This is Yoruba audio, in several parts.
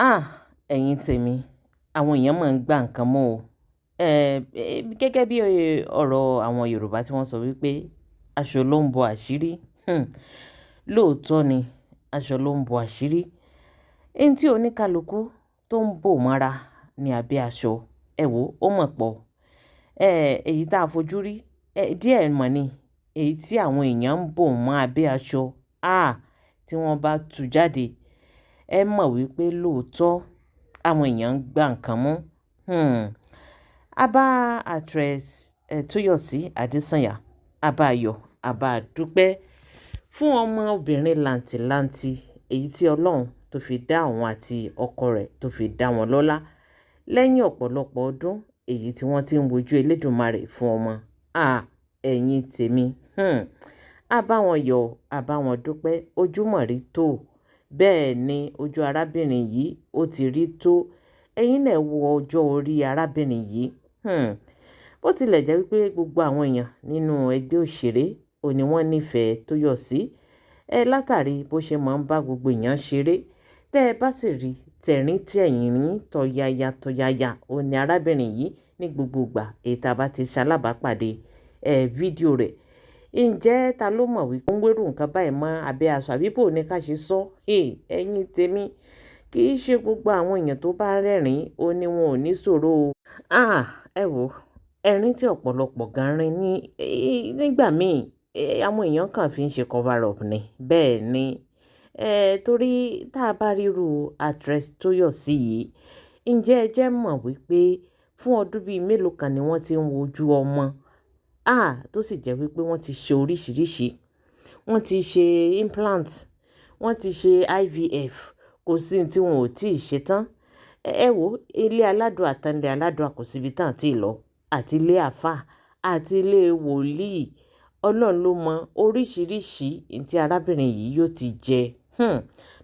Ah, ẹ̀yin tèmi, àwọn èèyàn máa ń gbà nǹkan mọ́ o. Gẹ́gẹ́ bí ọ̀rọ̀ àwọn Yorùbá tí wọ́n sọ wípé aṣọ ló ń bo àṣírí. Lóòótọ́ ni aṣọ ló ń bo àṣírí. Ẹni tí oníkálukú tó ń bò mọ́ra ní abẹ́ aṣọ, ẹ wò ó mọ̀ pọ̀. Èyí tá a fojú rí, díẹ̀ mọ̀ ni. Èyí tí àwọn èèyàn ń bò mọ́ abẹ́ aṣọ, tí wọ́n bá tú jáde, ẹ mọ̀ wípé lóòótọ́ àwọn èèyàn ń gbà nǹkan mú. A bá actress Tóyọ̀sí Adésànyà, a bá yọ̀, a bá dúpẹ́ fún ọmọbìnrin làǹtìlanti èyí tí Ọlọ́run tó fi dá òun àti ọkọ rẹ̀ tó fi dá wọn lọ́lá lẹ́yìn ọ̀pọ̀lọpọ̀ ọdún èyí tí wọ́n ti ń wojú Elédùmarè fún ọmọ. Ẹ̀yin tèmi, a bá wọn yọ̀, a bá wọn dúpẹ́, ojúmọ́ rí tó. Bẹ́ẹ̀ ni ojú arábìnrin yìí ó ti rí tó. Ẹ̀yin náà wo ọjọ́ orí arábìnrin yìí. Bó tilẹ̀ jẹ́ wípé gbogbo àwọn èèyàn nínú ẹgbẹ́ òṣèré òní wọ́n nífẹ̀ẹ́ Tóyọ̀sí. Látàrí bó ṣe máa ń bá gbogbo èèyàn ṣeré. Tẹ́ ẹ bá sì rí tẹ̀rín tẹ̀yìnrín tọ̀yàyà tọ̀yàyà òní arábìnrin yìí ní gbogbo ìgbà èyí tá a bá ti ṣalábàápàdé fídíò rẹ̀. Ǹjẹ́ ta ló mọ̀ wípé ó ń wérù nǹkan báyìí mọ́ abẹ́ aṣọ àbí bò ní ká ṣe sọ? Ẹ̀yin tèmi, kì í ṣe gbogbo àwọn èèyàn tó bá rẹ́rìn-ín ó ní wọn ò ní ṣòro o. Ẹ wò ẹ̀rín tí ọ̀pọ̀lọpọ̀ gan rín nígbà míì, àwọn èèyàn kàn fi ń ṣe cover up ni. Bẹ́ẹ̀ ni, torí tá a bá ríru actress Tóyọ̀sí yìí, ǹjẹ́ ẹ jẹ́ mọ̀ wípé fún ọdún bíi mélòó kan ni wọ́n ti ń wojú ọmọ. Tó sì jẹ́ wípé wọ́n ti ṣe oríṣiríṣi. Wọ́n ti ṣe implant, wọ́n ti ṣe IVF, kò sí ohun tí wọn ò tí ì ṣe tán. Ẹ wò ilé aládùn àtàndé aládùn kò síbi tán tí ì lọ, àti ilé àfáà àti ilé wòlíì. Ọlọ́run ló mọ oríṣiríṣi ohun tí arábìnrin yìí yóò ti jẹ.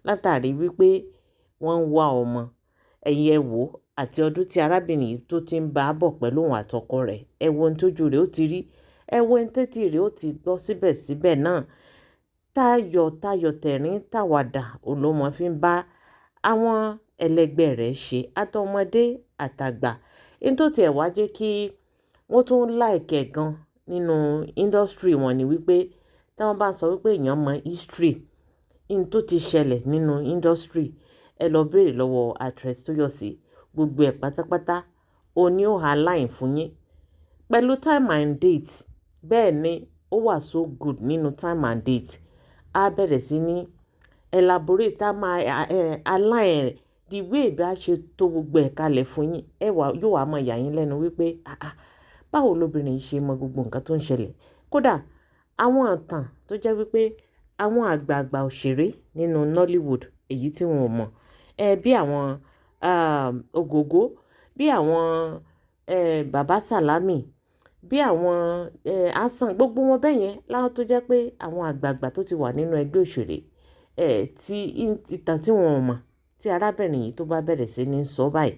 Látàrí wípé wọ́n ń wá ọmọ. Ẹ̀yin ẹ wò àti ọdún tí arábìnrin yìí tó ti ń bá a bọ̀ pẹ̀lú òun àtọkọ rẹ̀. Ẹ wo ohun tójú rẹ̀ ó ti rí. Ẹ wo ohun tẹ́tí rẹ̀ ó ti gbọ́ síbẹ̀síbẹ̀ náà. Tayọ̀ tẹ̀rín tàwàdà òun ló mọ̀ fi ń bá àwọn ẹlẹgbẹ́ rẹ̀ ṣe. Àtọmọdé àtàgbà. Ohun tó tiẹ̀ wá jẹ́ kí wọ́n tún like ẹ̀ gan nínú industry wọn ni wípé tí wọ́n bá sọ wípé èèyàn mọ history, ohun tó ti ṣẹlẹ̀ nínú industry, ẹ lọ béèrè lọ́wọ́ actress Tóyọ̀sí. Gbogbo ẹ̀ pátápátá òní ó align fún yín. Pẹ̀lú time and date. Bẹ́ẹ̀ ni ó wà so good nínú time and date. A bẹ̀rẹ̀ sí ní elaborate, a máa align rẹ̀ the way bí a ṣe tó gbogbo ẹ̀ kalẹ̀ fún yín. Yóò wá mọ yà yín lẹ́nu wípé báwo lobìnrin yìí ṣe mọ gbogbo nǹkan tó ń ṣẹlẹ̀. Kódà àwọn ìtàn tó jẹ́ wípé àwọn àgbààgbà òṣèré nínú Nollywood èyí tí wọn ò mọ̀, bí àwọn Ògògó, bí àwọn Bàbá Sàlámì, bí àwọn Hasan, gbogbo wọn bẹ́ẹ̀ yẹn láwọn tó jẹ́ pé àwọn àgbààgbà tó ti wà nínú ẹgbẹ́ òṣèré, tí ìtàn tí wọn ò mọ̀ tí arábìnrin yìí tó bá bẹ̀rẹ̀ sí ní sọ báyìí,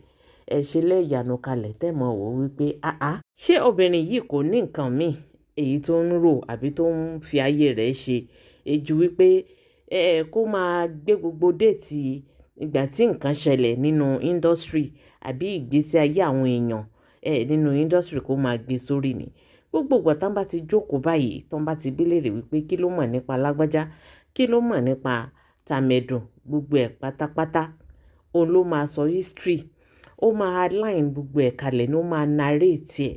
ṣe lẹ́yànú kalẹ̀ tẹ́ mọ̀ wò wípé ṣé obìnrin yìí kò ní nǹkan míì èyí tó ń rò àbí tó ń fi ayé rẹ̀ ṣe ju wípé kó máa gbé gbogbo déètì ìgbà tí nǹkan ṣẹlẹ̀ nínú industry àbí ìgbésí ayé àwọn èèyàn nínú industry kó máa gbé sórí ni. Gbogbo ìgbà tán bá ti jókòó báyìí, tán bá ti bí léèrè wípé kí ló mọ̀ nípa lágbájá, kí ló mọ̀ nípa tàmẹ̀dùn, gbogbo ẹ̀ pátápátá òun ló máa sọ history. Ó máa align gbogbo ẹ̀ kalẹ̀ ni ó máa narrate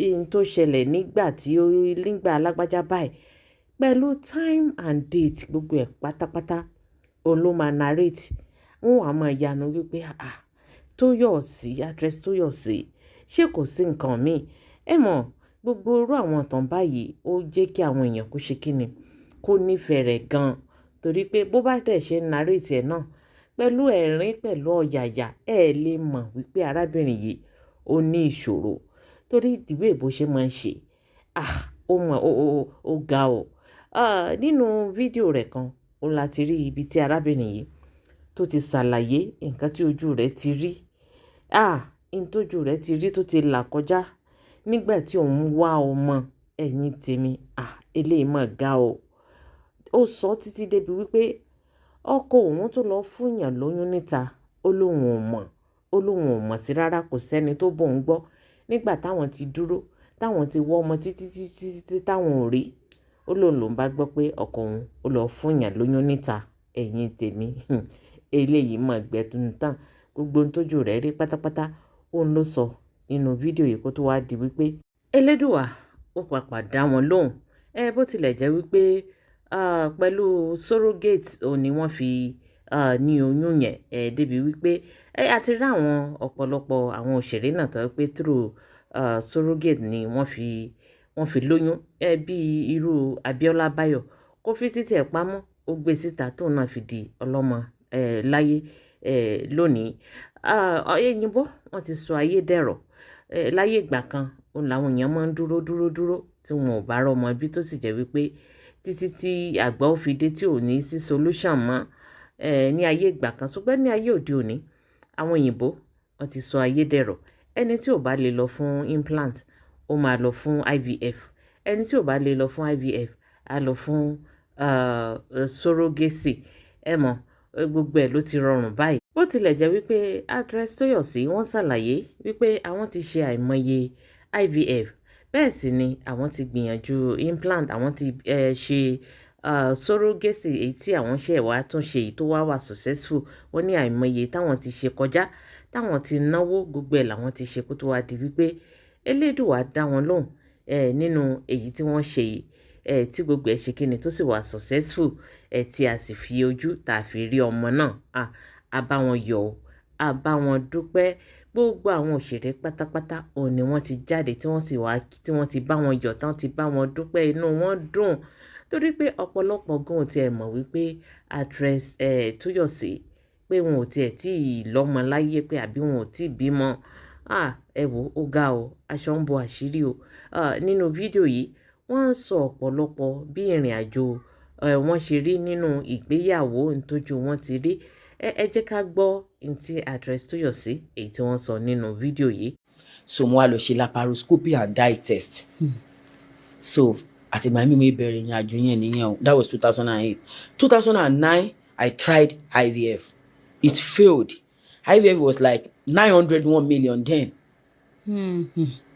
ohun tó ṣẹlẹ̀ nígbà lágbájá báyìí. Pẹ̀lú time and date gbogbo ẹ̀ pátápátá òun ló máa narrate. Wọ́n wá máa yanu wípé Tóyọ̀sí, actress Tóyọ̀sí, ṣé kò sí nǹkan míì? Ẹ mọ̀ gbogbo irú àwọn ìtàn báyìí ó jẹ́ kí àwọn èèyàn kó ṣe kíni, kó nífẹ̀ẹ́ rẹ̀ gan. Torí pé bó bá dẹ̀ ṣe narrate ẹ̀ náà pẹ̀lú ẹ̀rín pẹ̀lú ọ̀yàyà, ẹ lè mọ̀ wípé arábìnrin yìí ó ní ìṣòro. Torí ìdíwé bó ṣe máa ń ṣe, ó ga o. Nínú fídíò rẹ̀ kan, òun la ti rí ibi tí arábìnrin yìí tó ti ṣàlàyé nǹkan tí ojú rẹ̀ ti rí. Ohun tó ojú rẹ̀ ti rí tó ti là kọjá nígbà tí òun wá ọmọ. Ẹ̀yin tèmi, eléyìí mà ga o. Ó sọ títí débi wípé ọkọ òun tó lọ fún èèyàn lóyún níta, ó lóun lóun ò mọ̀, ó lóun ò mọ̀ sí rárá, kò sẹ́ni tó bọ̀ ń gbọ́ nígbà táwọn ti dúró táwọn ti wọ́ ọmọ títí táwọn ò rí. Ó lóun lòún bá gbọ́ pé ọkọ òun ó lọ fún yàn lóyún níta. Ẹ̀yin tèmi eléyìí mọ̀ gbẹ̀dùn tán gbogbo ohun tójú rẹ̀ rí pátápátá òun ló sọ nínú fídíò yìí kó tó wá di wípé Elédùà ó pàpà dá wọn lóhùn. Bó tilẹ̀ jẹ́ wípé pẹ̀lú surrogate òun ni wọ́n fi ní oyún yẹn débi wípé a ti rí àwọn ọ̀pọ̀lọpọ̀ àwọn òṣèré náà tó pé through surrogate ni wọ́n fi lóyún bí irú Abíọ́lá Báyọ̀ kó fi títí ẹ̀ pamọ́ ó gbé síta tóun náà fi di ọlọ́mọ láyé lónìí. Òyìnbó wọ́n ti sọ ayé dẹ̀rọ̀ láyé ìgbà kan òun làwọn èèyàn máa ń dúró tí wọn ò bá rọ́mọ bí tó sì jẹ́ wípé títí tí àgbà ó fi dé tí ò ní sí solution mọ́ ní ayé ìgbà kan. Ṣùgbọ́n ní ayé òde òní àwọn òyìnbó wọ́n ti sọ ayé dẹ̀rọ̀. Ẹni tí ò bá lè lọ fún implant ó máa lọ fún IVF. Ẹni tí ò bá lè lọ fún IVF á lọ fún surrogacy. Ẹ mọ̀ gbogbo ẹ̀ ló ti rọrùn báyìí. Bó tilẹ̀ jẹ́ wípé actress Tóyọ̀sí wọ́n ṣàlàyé wípé àwọn ti ṣe àìmọye IVF bẹ́ẹ̀ sì ni àwọn ti gbìyànjú implant, àwọn ti ṣe surrogacy èyí tí àwọn ṣe wá tún ṣe èyí tó wà successful. Wọ́n ní àìmọye táwọn ti ṣe kọjá táwọn ti náwó gbogbo ẹ̀ làwọn ti ṣe kó tó wá di wípé Elédùà dá wọn lóhùn nínú èyí tí wọ́n ṣe yìí tí gbogbo ẹ̀ ṣe kíni tó sì wà successful tí a sì fi ojú tá a fi rí ọmọ náà a bá wọn yọ̀ ọ́ a bá wọn dúpẹ́. Gbogbo àwọn òṣèré pátápátá òun ni wọ́n ti jáde tí wọ́n ti bá wọn yọ̀ tán ti bá wọn dúpẹ́ inú wọn dùn torí pé ọ̀pọ̀lọpọ̀ gan ò tiẹ̀ mọ̀ wípé actress Tóyọ̀sí pé wọn ò tiẹ̀ tí ì lọ́mọ láyé pé àbí wọn ò tí ì bímọ. Ẹ wò ó ga o aṣọ ń bo àṣírí o. Nínú fídíò yìí wọ́n ń sọ ọ̀pọ̀lọpọ̀ bí ìrìn àjò wọn ṣe rí nínú ìgbéyàwó ntójú wọn ti rí. Ẹ jẹ́ ká gbọ́ ntí actress Tóyọ̀sí èyí tí wọ́n sọ nínú fídíò yìí. So mo wá lọ ṣe laparoscopy and dye test. So àti ìgbà mímú ìbẹ̀rẹ̀ ìrìn àjò yẹn nìyẹn o. That was 2008. 2009 I tried IVF. It failed. IVF was like 901 million then.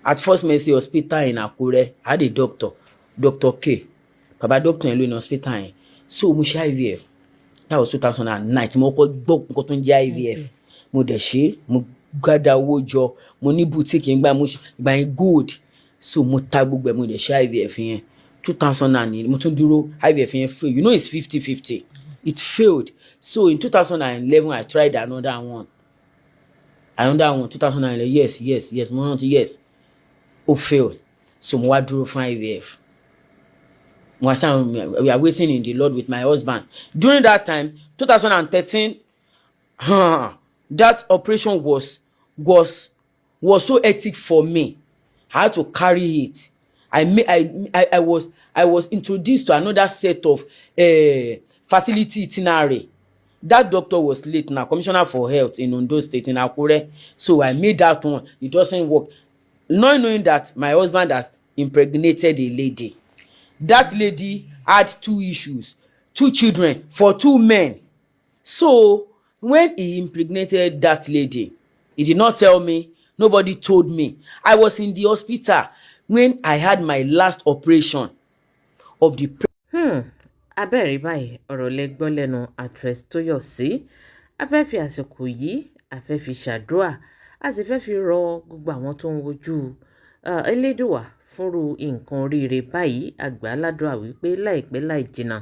At First Mercy Hospital in Akure, I had a doctor, Dr. K. Baba doctor in Louis Hospital yẹn. So mo ṣe IVF. That was 2009. Tí mo kọ́ gbọ́ nǹkan tó ń jẹ́ IVF. Mo dẹ̀ ṣe, mo gádà owó jọ, mo ní boutique ìgbà yẹn good. So mo ta gbogbo ẹ̀ mo dẹ̀ ṣe IVF yẹn. 2009 mo tún dúró IVF yẹn free. You know it's 50-50. It failed. So in 2011 I tried another one. 2009 yes. Mo rántí yes. Ó failed. So mo wá dúró fún IVF. We are waiting in the Lord with my husband. During that time, 2013, that operation was so hectic for me. I had to carry it. I was introduced to another set of facility itinerary. That doctor was late now, Commissioner for Health in Ondo State in Akure. So I made that one. It doesn't work. Not knowing that my husband has impregnated a lady. That lady had 2 issues, 2 children for 2 men. So when he impregnated that lady, he did not tell me. Nobody told me. I was in the hospital when I had my last operation of the. Abẹ́rẹ́ báyìí ọ̀rọ̀ lẹ gbọ́ lẹ́nu actress Tóyọ̀sí. A fẹ́ fi àsìkò yìí a fẹ́ fi ṣàdúrà a sì fẹ́ fi rọ gbogbo àwọn tó ń wojú Elédùà fúnru nǹkan oríire báyìí àgbà aládùá wípé láìpẹ́ láì jìnnà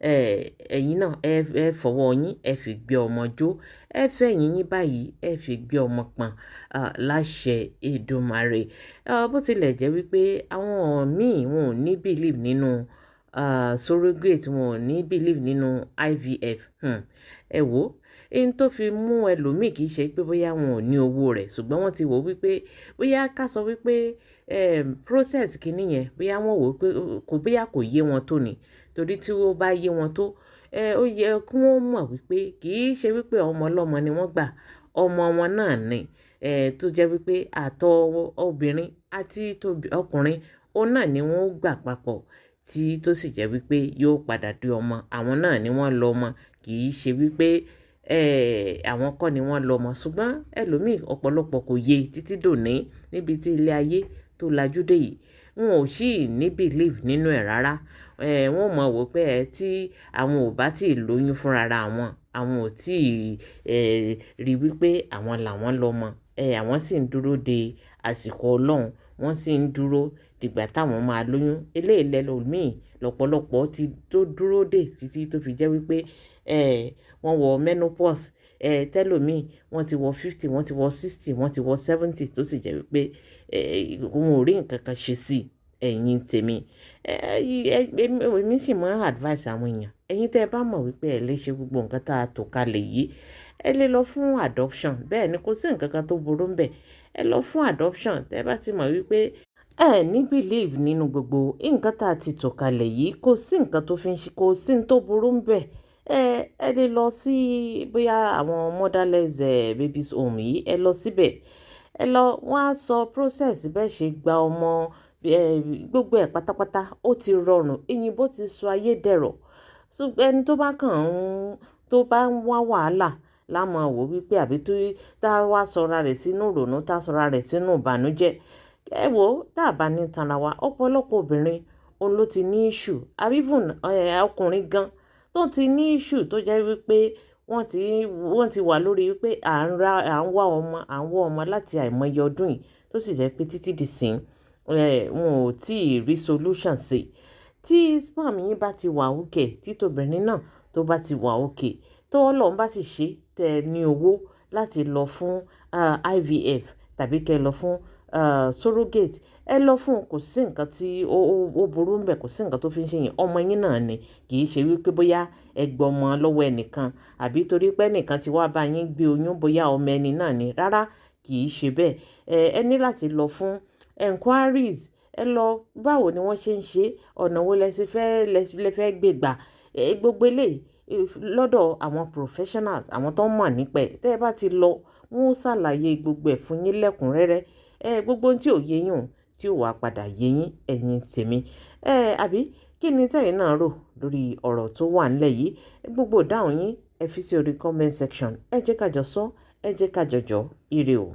ẹ̀yin náà ẹ fọwọ́ yín ẹ fi gbé ọmọ jó ẹ fẹ̀yìn yín báyìí ẹ fi gbé ọmọ pọ̀n láṣẹ Èdùmàrè. Bó tilẹ̀ jẹ́ wípé àwọn míì wọn ò ní believe nínú surrogate, wọn ò ní believe nínú IVF. Ẹ wò ẹni tó fi mú ẹlòmíì kì í ṣe pé bóyá wọn ò ní owó rẹ̀ ṣùgbọ́n wọ́n ti wò wípé bóyá ká sọ wípé process kìíní yẹn bóyá wọ́n wò pé bóyá kò yé wọn tó ni torí tí ó bá yé wọn tó ó yẹ kí wọ́n mọ̀ wípé kì í ṣe wípé ọmọ ọlọ́mọ ni wọ́n gbà ọmọ wọn náà ni tó jẹ́ wípé àtọ̀ obìnrin àti ọkùnrin òun náà ni wọ́n gbà papọ̀ tí tó sì jẹ́ wípé yóò padà di ọmọ àwọn náà ni wọ́n lọ ọmọ kì í ṣe wípé àwọn kọ́ ni wọ́n lọ́mọ ṣùgbọ́n ẹlòmíì ọ̀pọ̀lọpọ̀ kò yé títí dòní níbi tí ilé ayé tó lajú dé yìí wọn ò sì ní believe nínú ẹ̀ rárá wọ́n mọ̀ wò pé tí àwọn ò bá tí ì lóyún fúnra àwọn ò tí ì rí wípé àwọn làwọn lọ́mọ àwọn sì ń dúró de àsìkò Ọlọ́run wọ́n sì ń dúró dìgbà táwọn máa lóyún eléyìí lẹ́lòmíì lọ́pọ̀lọpọ̀ ti tó dúró dè títí tó fi jẹ́ wípé wọ́n wọ menopause tẹ́lòmíì wọ́n ti wọ 50 wọ́n ti wọ 60 wọ́n ti wọ 70 tó sì jẹ́ wípé wọn ò rí nǹkan kan ṣe sí ẹ̀yin tèmi èmi sì máa ń advice àwọn èèyàn ẹ̀yin tẹ́ ẹ bá mọ̀ wípé ẹ lè ṣe gbogbo nǹkan tá a tò kalẹ̀ yìí ẹ lè lọ fún adoption bẹ́ẹ̀ ni kò sí nǹkan kan tó burú ńbẹ̀ ẹ lọ fún adoption tẹ́ ẹ bá ti mọ̀ wípé ẹ ní believe nínú gbogbo nǹkan tá a ti tò kalẹ̀ yìí kò sí nǹkan tó fi ń ṣe kò sí ní tó burú ńbẹ̀ ẹ lè lọ sí bóyá àwọn motherless babies home yìí ẹ lọ síbẹ̀ ẹ lọ wọ́n á sọ process bẹ́ẹ̀ ṣe gba ọmọ gbogbo ẹ̀ pátápátá ó ti rọrùn òyìnbó ti sọ ayé dẹ̀rọ̀ ṣùgbọ́n ẹni tó bá ń wá wàhálà lámọ̀ wò wípé àbí tó tá a wá sọra rẹ̀ sínú ìrònú tá a sọra rẹ̀ sínú ìbànújẹ́ ẹ wò tá a bá ní tanra wa ọ̀pọ̀lọpọ̀ obìnrin òun ló ti ní issue àbí even ọkùnrin gan tó ti ní issue tó jẹ́ wípé wọ́n ti wà lórí wípé à ń wá ọmọ láti àìmọye ọdún yìí tó sì jẹ́ pé títí di sìn wọn ò tí ì rí solution sí tí sperm yín bá ti wà òkè tí tobìnrin náà tó bá ti wà òkè tó Ọlọ́run bá sì ṣe tẹ́ ẹ ní owó láti lọ fún IVF tàbí kẹ́ ẹ lọ fún surrogate ẹ lọ fún kò sí nǹkan tí ó burú ń bẹ̀ kò sí nǹkan tó fi ń ṣe yẹn ọmọ yín náà ni kì í ṣe wípé bóyá ẹ gbọ́mọ lọ́wọ́ ẹnìkan àbí torí pé ẹnìkan ti wá bá yín gbé oyún bóyá ọmọ ẹni náà ni rárá kì í ṣe bẹ́ẹ̀ ẹ ní láti lọ fún enquiries ẹ lọ báwo ni wọ́n ṣe ń ṣe ọ̀nà wo lẹ fẹ́ gbé gbà gbogbo eléyìí lọ́dọ̀ àwọn professionals àwọn tó ń mọ̀ nípa ẹ̀ tẹ́ ẹ bá ti lọ wọ́n ó ṣàlàyé gbogbo ẹ̀ fún yín lẹ́kùnrẹ́rẹ́ gbogbo ohun tí ò yé yín tí ò wá padà yé yín ẹ̀yin tèmi àbí kí ni tẹ́yin náà rò lórí ọ̀rọ̀ tó wà ńlẹ̀ yìí gbogbo ìdáhùn yín ẹ fi sí orí comment section ẹ jẹ́ ká jọ sọ ẹ jẹ́ ká jọjọ ire o.